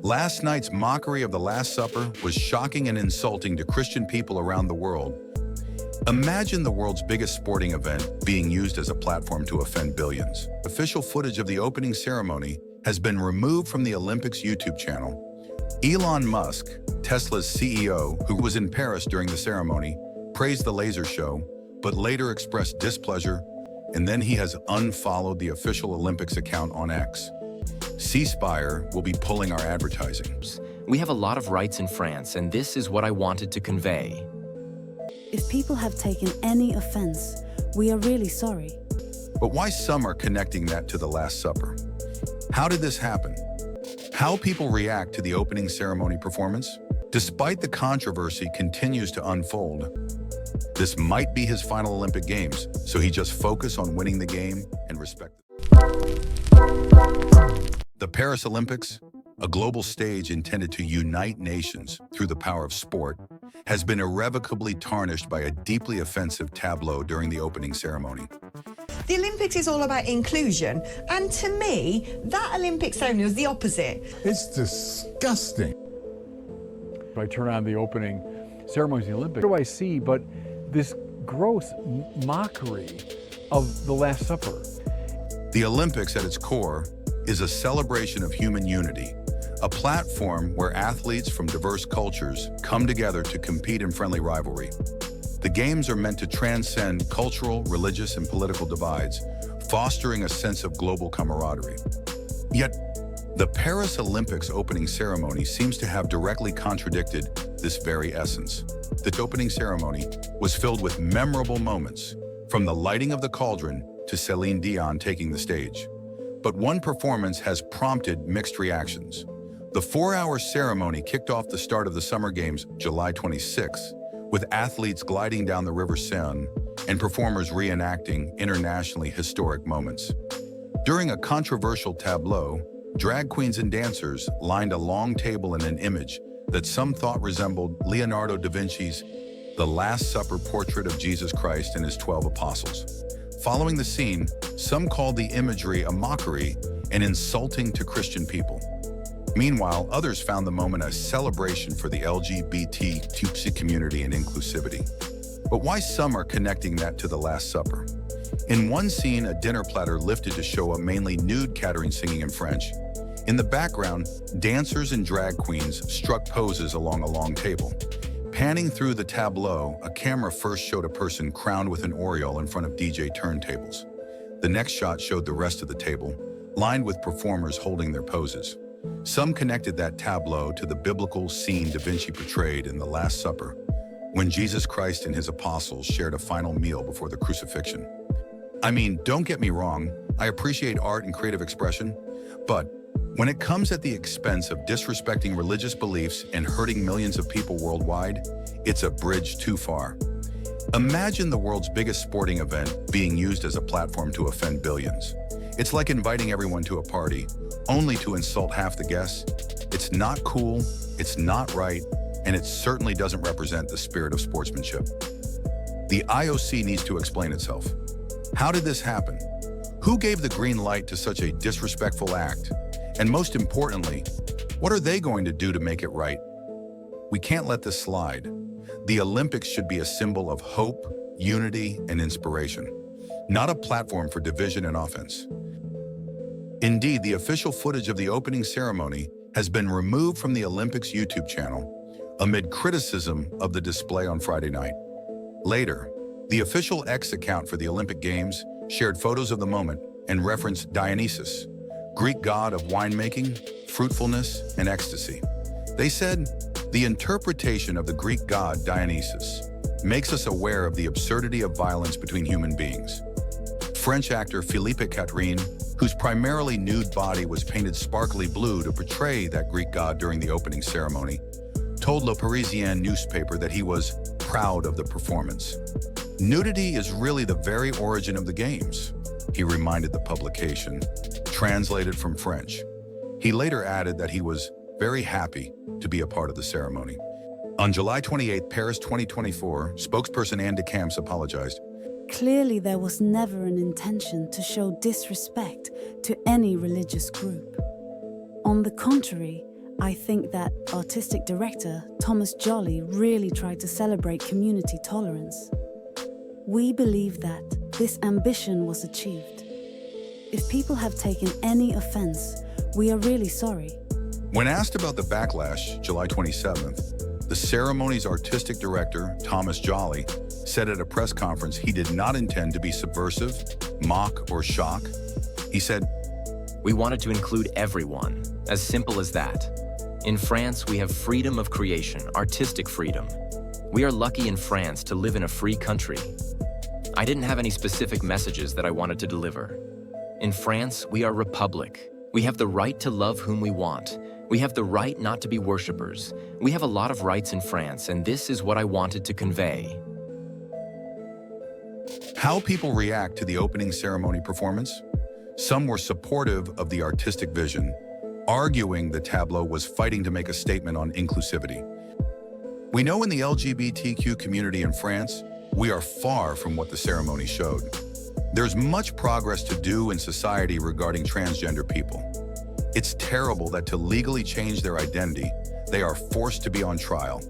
Last night's mockery of the Last Supper was shocking and insulting to Christian people around the world. Imagine the world's biggest sporting event being used as a platform to offend billions. Official footage of the opening ceremony has been removed from the Olympics YouTube channel. Elon Musk, Tesla's CEO, who was in Paris during the ceremony, praised the laser show, but later expressed displeasure, and then he has unfollowed the official Olympics account on X. Ceasefire will be pulling our advertising. We have a lot of rights in France, and this is what I wanted to convey. If people have taken any offense, we are really sorry. But why some are connecting that to the Last Supper? How did this happen? How people react to the opening ceremony performance? Despite the controversy continues to unfold, this might be his final Olympic Games, so he just focus on winning the game and respect it. The Paris Olympics, a global stage intended to unite nations through the power of sport, has been irrevocably tarnished by a deeply offensive tableau during the opening ceremony. The Olympics is all about inclusion, and to me, that Olympic ceremony was the opposite. It's disgusting. I turn on the opening ceremonies in the Olympics, what do I see but this gross mockery of the Last Supper? The Olympics at its core is a celebration of human unity, a platform where athletes from diverse cultures come together to compete in friendly rivalry. The Games are meant to transcend cultural, religious, and political divides, fostering a sense of global camaraderie. Yet, the Paris Olympics opening ceremony seems to have directly contradicted this very essence. The opening ceremony was filled with memorable moments, from the lighting of the cauldron to Celine Dion taking the stage. But one performance has prompted mixed reactions. The 4-hour ceremony kicked off the start of the Summer Games July 26, with athletes gliding down the River Seine and performers reenacting internationally historic moments. During a controversial tableau, drag queens and dancers lined a long table in an image that some thought resembled Leonardo da Vinci's The Last Supper portrait of Jesus Christ and his 12 apostles. Following the scene, some called the imagery a mockery and insulting to Christian people. Meanwhile, others found the moment a celebration for the LGBTQ community and inclusivity. But why some are connecting that to the Last Supper? In one scene, a dinner platter lifted to show a mainly nude Catherine singing in French. In the background, dancers and drag queens struck poses along a long table. Panning through the tableau, a camera first showed a person crowned with an aureole in front of DJ turntables. The next shot showed the rest of the table, lined with performers holding their poses. Some connected that tableau to the biblical scene Da Vinci portrayed in The Last Supper, when Jesus Christ and his apostles shared a final meal before the crucifixion. I mean, don't get me wrong, I appreciate art and creative expression, but when it comes at the expense of disrespecting religious beliefs and hurting millions of people worldwide, it's a bridge too far. Imagine the world's biggest sporting event being used as a platform to offend billions. It's like inviting everyone to a party, only to insult half the guests. It's not cool, it's not right, and it certainly doesn't represent the spirit of sportsmanship. The IOC needs to explain itself. How did this happen? Who gave the green light to such a disrespectful act? And most importantly, what are they going to do to make it right? We can't let this slide. The Olympics should be a symbol of hope, unity, and inspiration, not a platform for division and offense. Indeed, the official footage of the opening ceremony has been removed from the Olympics YouTube channel amid criticism of the display on Friday night. Later, the official X account for the Olympic Games shared photos of the moment and referenced Dionysus, Greek god of winemaking, fruitfulness, and ecstasy. They said, the interpretation of the Greek god Dionysus makes us aware of the absurdity of violence between human beings. French actor Philippe Catherine, whose primarily nude body was painted sparkly blue to portray that Greek god during the opening ceremony, told Le Parisien newspaper that he was proud of the performance. Nudity is really the very origin of the Games, he reminded the publication, translated from French. He later added that he was very happy to be a part of the ceremony. On July 28, Paris 2024, spokesperson Anne de Camps apologized. Clearly, there was never an intention to show disrespect to any religious group. On the contrary, I think that artistic director Thomas Jolly really tried to celebrate community tolerance. We believe that this ambition was achieved. If people have taken any offense, we are really sorry. When asked about the backlash, July 27th, the ceremony's artistic director, Thomas Jolly, said at a press conference he did not intend to be subversive, mock, or shock. He said, We wanted to include everyone, as simple as that. In France, we have freedom of creation, artistic freedom. We are lucky in France to live in a free country. I didn't have any specific messages that I wanted to deliver. In France, we are republic. We have the right to love whom we want. We have the right not to be worshippers. We have a lot of rights in France, and this is what I wanted to convey. How people react to the opening ceremony performance? Some were supportive of the artistic vision, arguing the tableau was fighting to make a statement on inclusivity. We know in the LGBTQ community in France, we are far from what the ceremony showed. There's much progress to do in society regarding transgender people. It's terrible that to legally change their identity, they are forced to be on trial.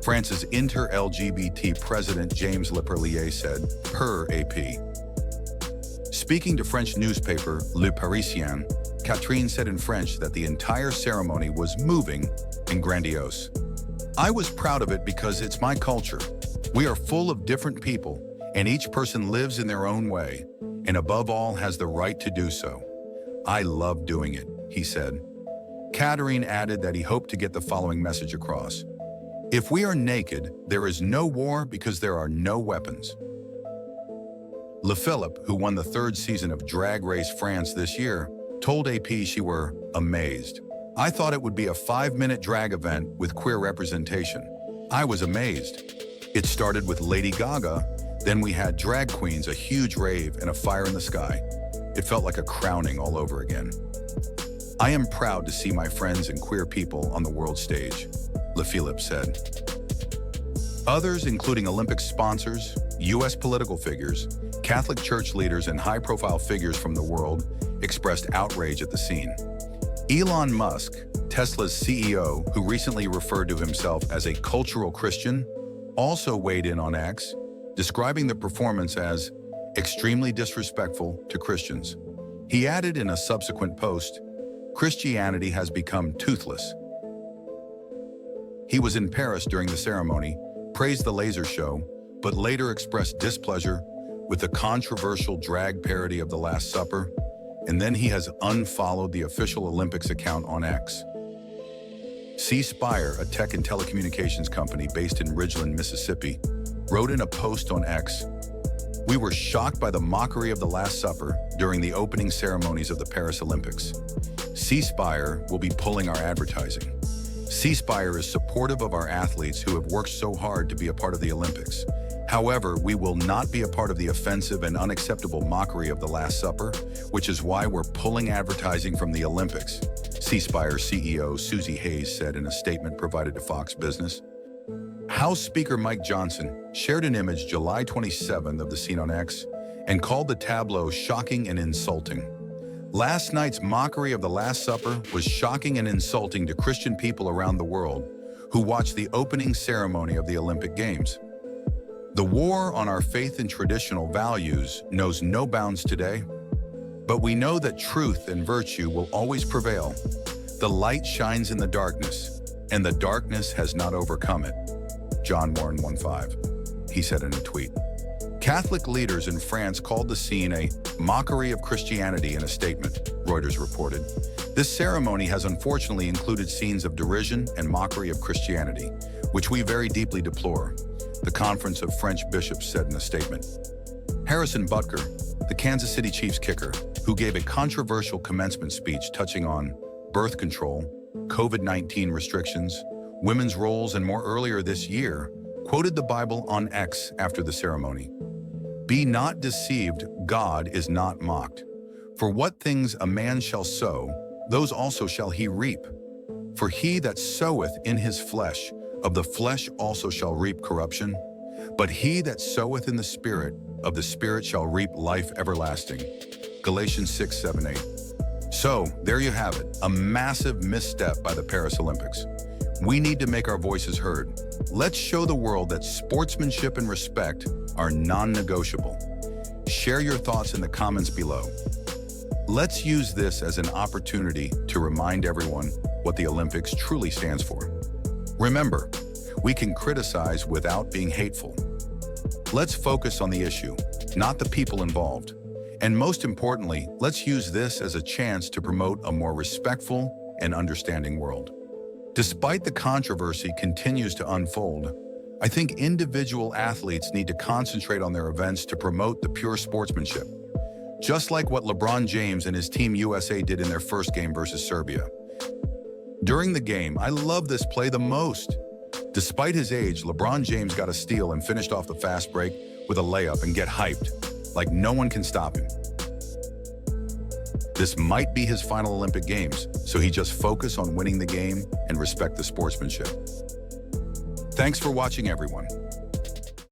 France's inter-LGBT president James Leperlier said, per AP. Speaking to French newspaper Le Parisien, Catherine said in French that the entire ceremony was moving and grandiose. I was proud of it because it's my culture. We are full of different people, and each person lives in their own way, and above all has the right to do so. I love doing it, he said. Catherine added that he hoped to get the following message across. If we are naked, there is no war because there are no weapons. Le Philippe, who won the third season of Drag Race France this year, told AP she were amazed. I thought it would be a 5-minute drag event with queer representation. I was amazed. It started with Lady Gaga, then we had drag queens, a huge rave, and a fire in the sky. It felt like a crowning all over again. I am proud to see my friends and queer people on the world stage, Le Philippe said. Others, including Olympic sponsors, U.S. political figures, Catholic church leaders, and high-profile figures from the world, expressed outrage at the scene. Elon Musk, Tesla's CEO, who recently referred to himself as a cultural Christian, also weighed in on X, describing the performance as extremely disrespectful to Christians. He added in a subsequent post, Christianity has become toothless. He was in Paris during the ceremony, praised the laser show, but later expressed displeasure with the controversial drag parody of The Last Supper, and then he has unfollowed the official Olympics account on X. C Spire, a tech and telecommunications company based in Ridgeland, Mississippi, wrote in a post on X, "We were shocked by the mockery of The Last Supper during the opening ceremonies of the Paris Olympics. C Spire will be pulling our advertising. C Spire is supportive of our athletes who have worked so hard to be a part of the Olympics. However, we will not be a part of the offensive and unacceptable mockery of The Last Supper, which is why we're pulling advertising from the Olympics," C Spire CEO Susie Hayes said in a statement provided to Fox Business. House Speaker Mike Johnson shared an image July 27th of the scene on X and called the tableau shocking and insulting. Last night's mockery of The Last Supper was shocking and insulting to Christian people around the world who watched the opening ceremony of the Olympic Games. The war on our faith and traditional values knows no bounds today, but we know that truth and virtue will always prevail. The light shines in the darkness, and the darkness has not overcome it. John Warren 1:5, he said in a tweet. Catholic leaders in France called the scene a mockery of Christianity in a statement, Reuters reported. This ceremony has unfortunately included scenes of derision and mockery of Christianity, which we very deeply deplore, the Conference of French Bishops said in a statement. Harrison Butker, the Kansas City Chiefs kicker, who gave a controversial commencement speech touching on birth control, COVID-19 restrictions, women's roles, and more earlier this year, quoted the Bible on X after the ceremony. "Be not deceived, God is not mocked. For what things a man shall sow, those also shall he reap. For he that soweth in his flesh, of the flesh also shall reap corruption. But he that soweth in the Spirit, of the Spirit shall reap life everlasting." Galatians 6:7-8. So, there you have it, a massive misstep by the Paris Olympics. We need to make our voices heard. Let's show the world that sportsmanship and respect are non-negotiable. Share your thoughts in the comments below. Let's use this as an opportunity to remind everyone what the Olympics truly stands for. Remember, we can criticize without being hateful. Let's focus on the issue, not the people involved. And most importantly, let's use this as a chance to promote a more respectful and understanding world. Despite the controversy continues to unfold, I think individual athletes need to concentrate on their events to promote the pure sportsmanship. Just like what LeBron James and his team USA did in their first game versus Serbia. During the game, I love this play the most. Despite his age, LeBron James got a steal and finished off the fast break with a layup and get hyped, like no one can stop him. This might be his final Olympic Games, so he just focus on winning the game and respect the sportsmanship. Thanks for watching, everyone.